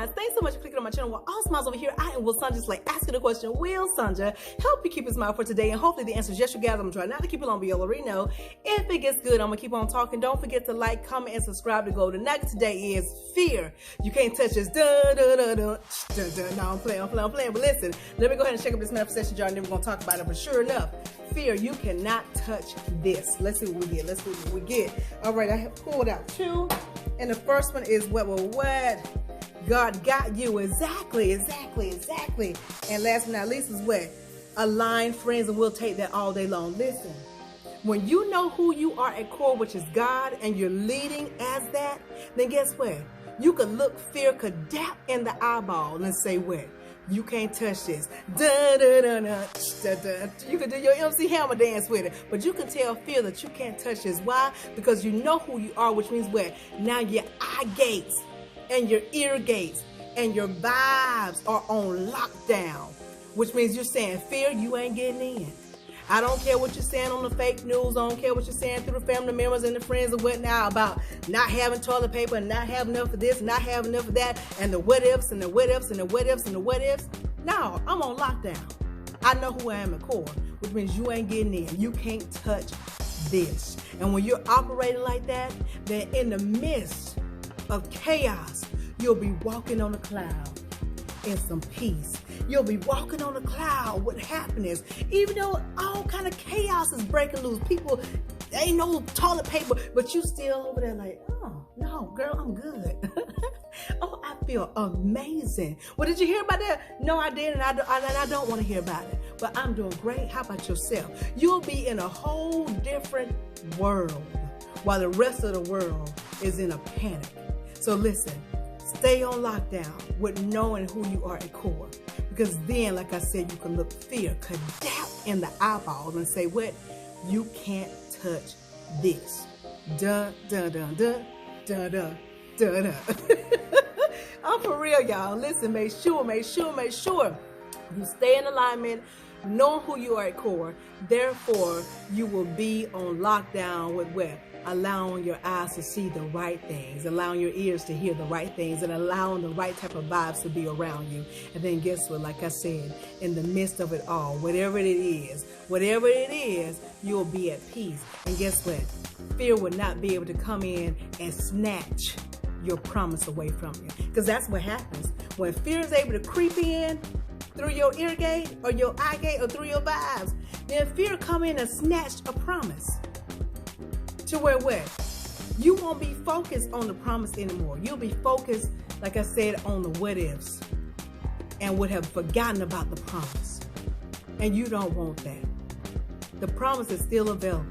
guys, thanks so much for clicking on my channel. Well, all smiles over here. I am Will Sanja, like asking the question, will Sanja help you keep a smile for today? And hopefully the answer is yes, you guys. I'm gonna try not to keep it long, but you already know. If it gets good, I'm gonna keep on talking. Don't forget to like, comment, and subscribe to go. The nugget today is fear. You can't touch this. Dun, dun, dun, dun, dun, dun. No, I'm playing. But listen, let me go ahead and check up this manifestation jar, and then we're gonna talk about it. But sure enough, fear, you cannot touch this. Let's see what we get. All right, I have pulled out two. And the first one is what God got you. Exactly. And last but not least is what? Aligned friends, and we'll take that all day long. Listen, when you know who you are at core, which is God, and you're leading as that, then guess what? You could look fear, could dap in the eyeball and say what? You can't touch this. Dun, dun, dun, dun, dun, dun. You can do your MC Hammer dance with it. But you can tell fear that you can't touch this. Why? Because you know who you are, which means what? Now your eye gates and your ear gates and your vibes are on lockdown. Which means you're saying, fear, you ain't getting in. I don't care what you're saying on the fake news. I don't care what you're saying through the family members and the friends and whatnot about not having toilet paper and not having enough of this, not having enough of that, and the what ifs and the what ifs and the what ifs and the what ifs. No, I'm on lockdown. I know who I am at core, which means you ain't getting in. You can't touch this. And when you're operating like that, then in the midst of chaos, you'll be walking on a cloud in some peace. You'll be walking on a cloud with happiness. Even though all kind of chaos is breaking loose. People, ain't no toilet paper, but you still over there like, oh, no, girl, I'm good. Oh, I feel amazing. Well, did you hear about that? No, I didn't, and I don't want to hear about it. But I'm doing great. How about yourself? You'll be in a whole different world while the rest of the world is in a panic. So listen, stay on lockdown with knowing who you are at core. Because then, like I said, you can look fear, could dap in the eyeballs and say, what? You can't touch this. Dun, dun, dun, dun, dun, dun, dun, dun. I'm for real, y'all. Listen, make sure you stay in alignment, knowing who you are at core. Therefore, you will be on lockdown with what? Allowing your eyes to see the right things, allowing your ears to hear the right things, and allowing the right type of vibes to be around you. And then guess what? Like I said, in the midst of it all, whatever it is, you'll be at peace. And guess what? Fear will not be able to come in and snatch your promise away from you. Because that's what happens. When fear is able to creep in through your ear gate or your eye gate or through your vibes, then fear come in and snatch a promise. To where what? You won't be focused on the promise anymore. You'll be focused, like I said, on the what ifs and would have forgotten about the promise. And you don't want that. The promise is still available.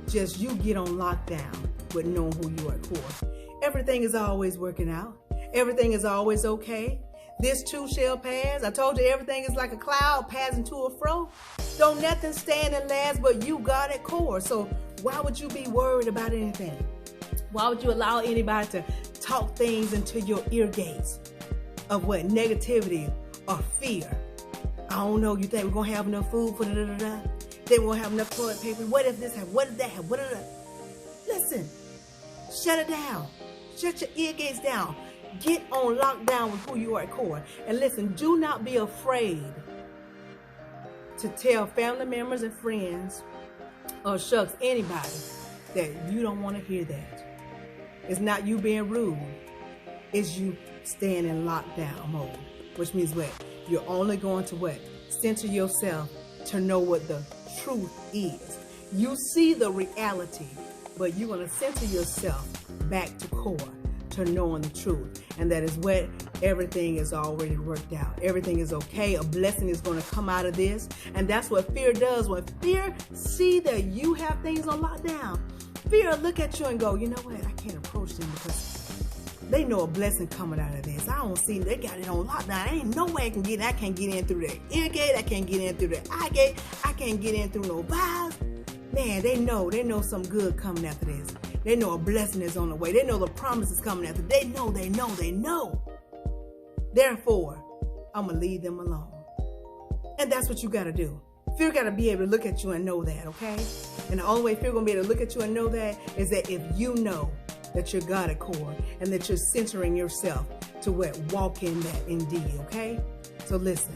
Just you get on lockdown with knowing who you are at core. Everything is always working out. Everything is always okay. This too shall pass. I told you everything is like a cloud passing to and fro. Don't nothing stand and last but you, God, at core. So why would you be worried about anything? Why would you allow anybody to talk things into your ear gates of what? Negativity or fear? I don't know. You think we're going to have enough food for da-da-da-da? Think we're going to have enough toilet paper? What if this have? What if that have? What if that? Listen, shut it down. Shut your ear gates down. Get on lockdown with who you are at core. And listen, do not be afraid to tell family members and friends or shucks, anybody, that you don't want to hear that. It's not you being rude. It's you staying in lockdown mode. Which means what? You're only going to what? Center yourself to know what the truth is. You see the reality, but you're going to center yourself back to core, to knowing the truth. And that is what? Everything is already worked out. Everything is okay. A blessing is going to come out of this. And that's what fear does. When fear see that you have things on lockdown, fear will look at you and go, you know what? I can't approach them because they know a blessing coming out of this. I don't see they got it on lockdown. Ain't no way I can get in. I can't get in through the ear gate. I can't get in through the eye gate. I can't get in through no vibes. Man, they know something good coming after this. They know a blessing is on the way. They know the promise is coming after. They know. Therefore, I'm going to leave them alone. And that's what you got to do. Fear got to be able to look at you and know that, okay? And the only way fear going to be able to look at you and know that is that if you know that you're God at core, and that you're centering yourself to walk in that indeed, okay? So listen,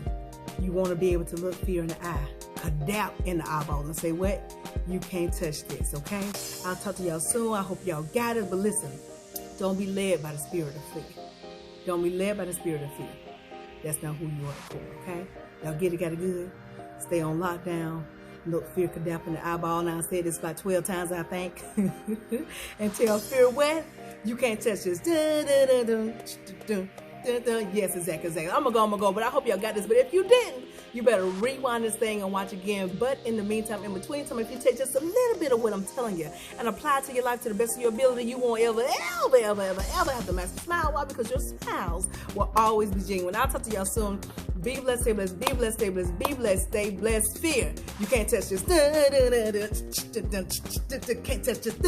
you want to be able to look fear in the eye, adapt in the eyeball, and say, what? You can't touch this, okay? I'll talk to y'all soon. I hope y'all got it. But listen, don't be led by the spirit of fear. Don't be led by the spirit of fear. That's not who you are at core, okay? Y'all get it, got it good? Stay on lockdown. Look fear, adapt in the eyeball. Now I said this about 12 times, I think. And tell fear what? You can't touch this. Dun, dun, dun, dun, dun, dun, dun. Yes, exactly. I'm gonna go. But I hope y'all got this. But if you didn't, you better rewind this thing and watch again. But in the meantime, in between time, if you take just a little bit of what I'm telling you and apply it to your life to the best of your ability, you won't ever have to mask a smile. Why? Because your smiles will always be genuine. I'll talk to y'all soon. Be blessed, stay blessed, be blessed, stay blessed, be blessed, stay blessed. Fear, you can't touch this. Can't touch this.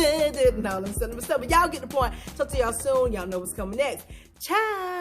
No, let me stop. But y'all get the point. Talk to y'all soon. Y'all know what's coming next. Ciao.